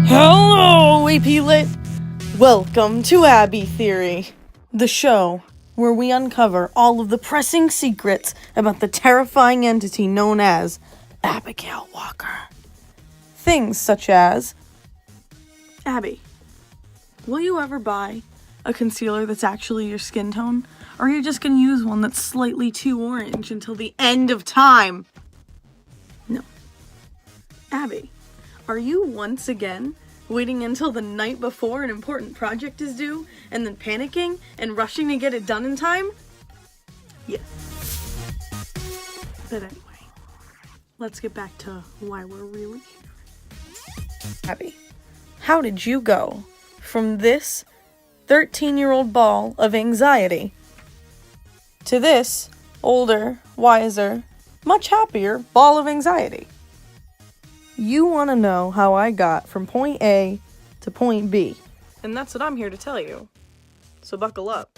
Hello, AP Lit! Welcome to Abby Theory, the show where we uncover all of the pressing secrets about the terrifying entity known as Abigail Walker. Things such as, Abby, will you ever buy a concealer that's actually your skin tone? Or are you just going to use one that's slightly too orange until the end of time? No. Abby, are you once again waiting until the night before an important project is due and then panicking and rushing to get it done in time? Yes. But anyway, let's get back to why we're really here. Abby, how did you go from this 13-year-old ball of anxiety to this older, wiser, much happier ball of anxiety? You want to know how I got from point A to point B. And that's what I'm here to tell you. So buckle up.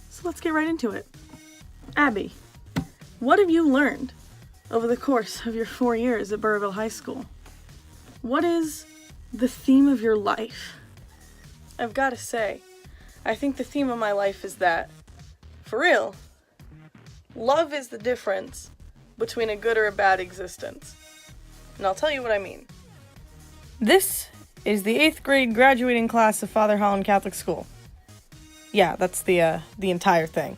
So let's get right into it. Abby, what have you learned over the course of your 4 years at Burrville High School? What is the theme of your life? I've got to say, I think the theme of my life is that, for real, love is the difference between a good or a bad existence. And I'll tell you what I mean. This is the 8th grade graduating class of Father Holland Catholic School. Yeah, that's the entire thing.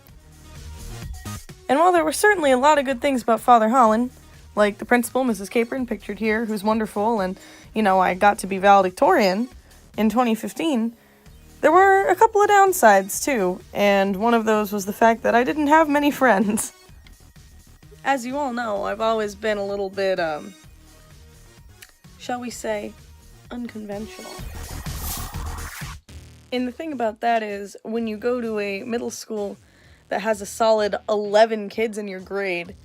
And while there were certainly a lot of good things about Father Holland, like the principal, Mrs. Capron, pictured here, who's wonderful, and, I got to be valedictorian in 2015, there were a couple of downsides, too, and one of those was the fact that I didn't have many friends. As you all know, I've always been a little bit, shall we say, unconventional. And the thing about that is, when you go to a middle school that has a solid 11 kids in your grade,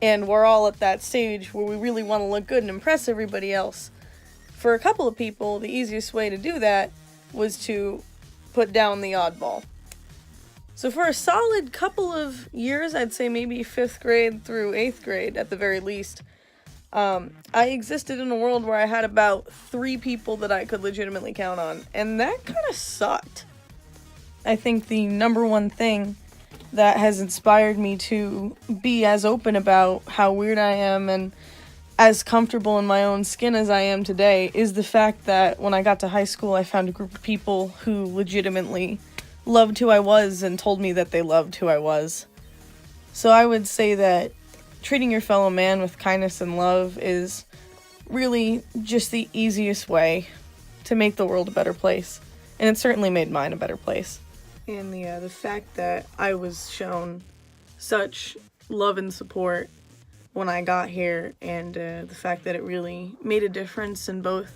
and we're all at that stage where we really want to look good and impress everybody else, for a couple of people, the easiest way to do that was to put down the oddball. So for a solid couple of years, I'd say maybe 5th grade through 8th grade at the very least, I existed in a world where I had about 3 people that I could legitimately count on, and that kind of sucked. I think the number one thing that has inspired me to be as open about how weird I am and as comfortable in my own skin as I am today is the fact that when I got to high school, I found a group of people who legitimately loved who I was and told me that they loved who I was. So I would say that treating your fellow man with kindness and love is really just the easiest way to make the world a better place. And it certainly made mine a better place. And the fact that I was shown such love and support when I got here, and the fact that it really made a difference in both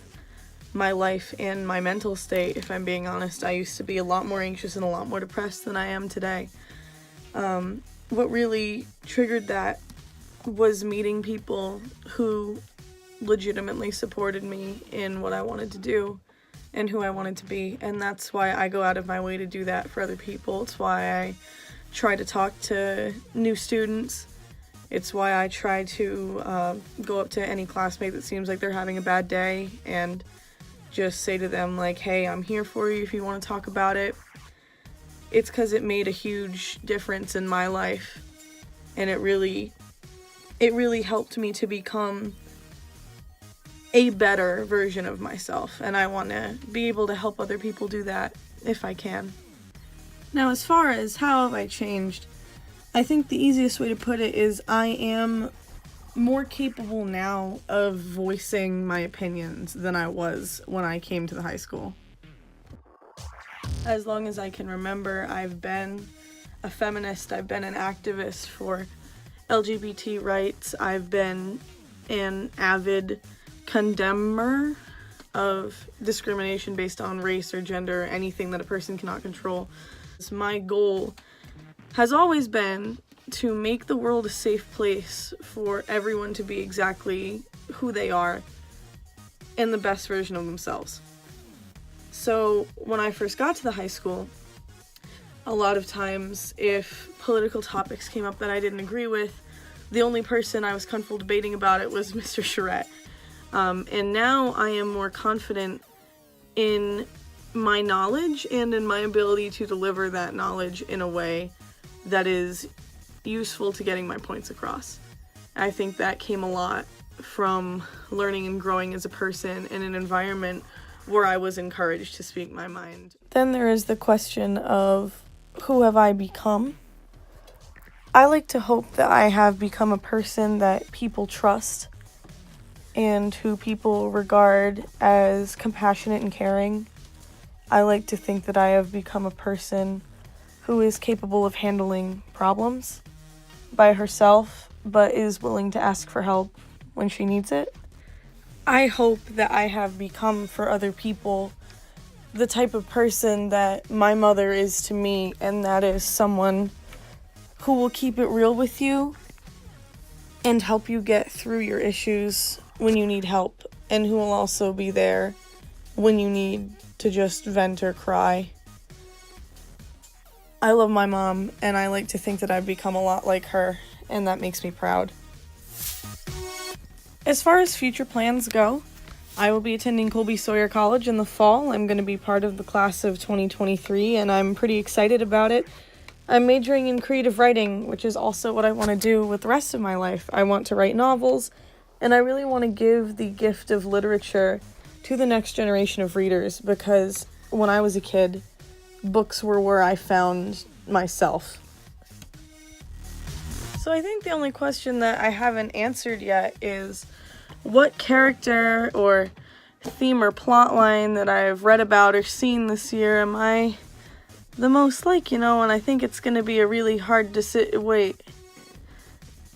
my life and my mental state. If I'm being honest, I used to be a lot more anxious and a lot more depressed than I am today. What really triggered that was meeting people who legitimately supported me in what I wanted to do and who I wanted to be, and that's why I go out of my way to do that for other people. It's why I try to talk to new students. It's why I try to go up to any classmate that seems like they're having a bad day and just say to them, like, hey, I'm here for you if you want to talk about it. It's because it made a huge difference in my life, and it really helped me to become a better version of myself, and I want to be able to help other people do that if I can. Now, as far as how have I changed, I think the easiest way to put it is I am more capable now of voicing my opinions than I was when I came to the high school. As long as I can remember, I've been a feminist, I've been an activist for LGBT rights, I've been an avid condemner of discrimination based on race or gender, or anything that a person cannot control. My goal has always been to make the world a safe place for everyone to be exactly who they are and the best version of themselves. So when I first got to the high school, a lot of times if political topics came up that I didn't agree with, the only person I was comfortable debating about it was Mr. Charette. And now I am more confident in my knowledge and in my ability to deliver that knowledge in a way that is useful to getting my points across. I think that came a lot from learning and growing as a person in an environment where I was encouraged to speak my mind. Then there is the question of, who have I become? I like to hope that I have become a person that people trust and who people regard as compassionate and caring. I like to think that I have become a person who is capable of handling problems by herself, but is willing to ask for help when she needs it. I hope that I have become for other people the type of person that my mother is to me, and that is someone who will keep it real with you and help you get through your issues when you need help, and who will also be there when you need to just vent or cry. I love my mom, and I like to think that I've become a lot like her, and that makes me proud. As far as future plans go, I will be attending Colby Sawyer College in the fall. I'm going to be part of the class of 2023, and I'm pretty excited about it. I'm majoring in creative writing, which is also what I want to do with the rest of my life. I want to write novels, and I really want to give the gift of literature to the next generation of readers, because when I was a kid, books were where I found myself. So I think the only question that I haven't answered yet is, what character or theme or plot line that I've read about or seen this year am I the most like, and I think it's going to be a really hard wait.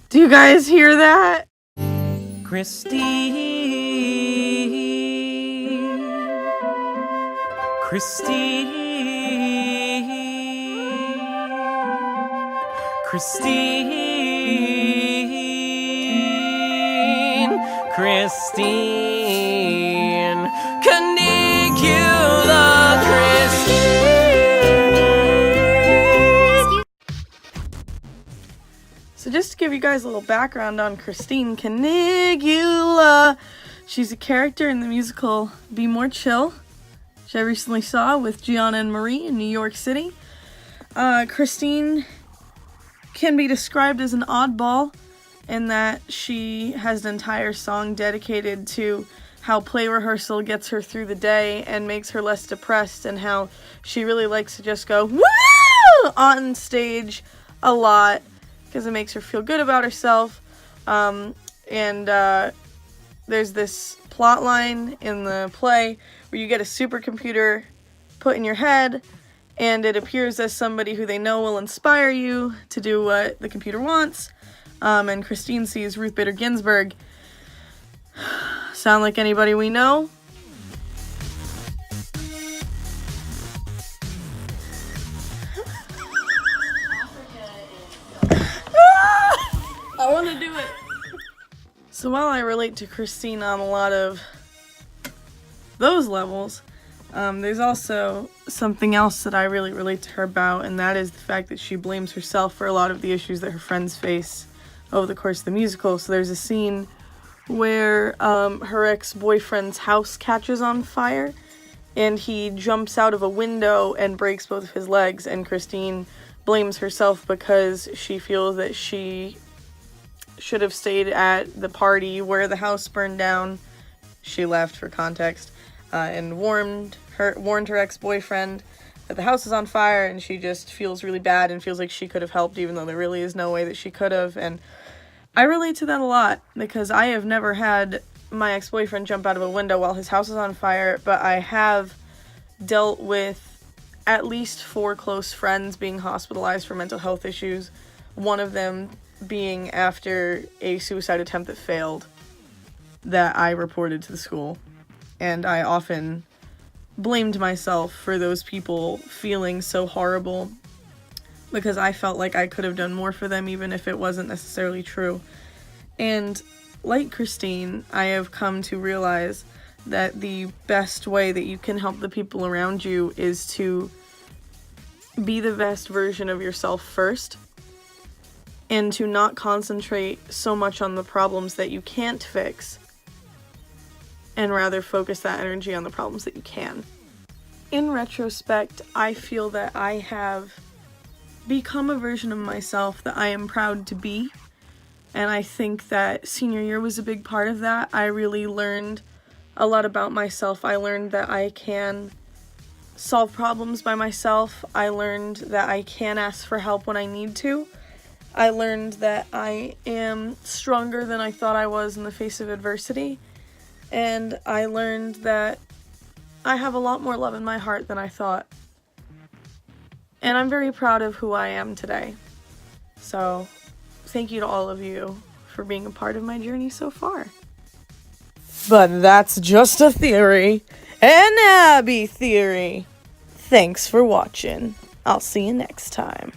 Do you guys hear that? Christine. Canicula Christine. So just to give you guys a little background on Christine Canicula, she's a character in the musical Be More Chill, which I recently saw with Gianna and Marie in New York City. Christine can be described as an oddball in that she has an entire song dedicated to how play rehearsal gets her through the day and makes her less depressed, and how she really likes to just go woo on stage a lot because it makes her feel good about herself. There's this plot line in the play where you get a supercomputer put in your head, and it appears as somebody who they know will inspire you to do what the computer wants. And Christine sees Ruth Bader Ginsburg. Sound like anybody we know? I want to do it. So while I relate to Christine on a lot of those levels, there's also something else that I really relate to her about, and that is the fact that she blames herself for a lot of the issues that her friends face over the course of the musical. So there's a scene where her ex-boyfriend's house catches on fire, and he jumps out of a window and breaks both of his legs, and Christine blames herself because she feels that she should have stayed at the party where the house burned down. She left, for context, and warned her ex-boyfriend that the house is on fire, and she just feels really bad and feels like she could have helped, even though there really is no way that she could have. And I relate to that a lot, because I have never had my ex-boyfriend jump out of a window while his house is on fire, but I have dealt with at least 4 close friends being hospitalized for mental health issues, one of them being after a suicide attempt that failed that I reported to the school. And I often blamed myself for those people feeling so horrible, because I felt like I could have done more for them, even if it wasn't necessarily true. And like Christine, I have come to realize that the best way that you can help the people around you is to be the best version of yourself first, and to not concentrate so much on the problems that you can't fix, and rather focus that energy on the problems that you can. In retrospect, I feel that I have become a version of myself that I am proud to be, and I think that senior year was a big part of that. I really learned a lot about myself. I learned that I can solve problems by myself. I learned that I can ask for help when I need to. I learned that I am stronger than I thought I was in the face of adversity. And I learned that I have a lot more love in my heart than I thought. And I'm very proud of who I am today. So, thank you to all of you for being a part of my journey so far. But that's just a theory. An Abby theory. Thanks for watching. I'll see you next time.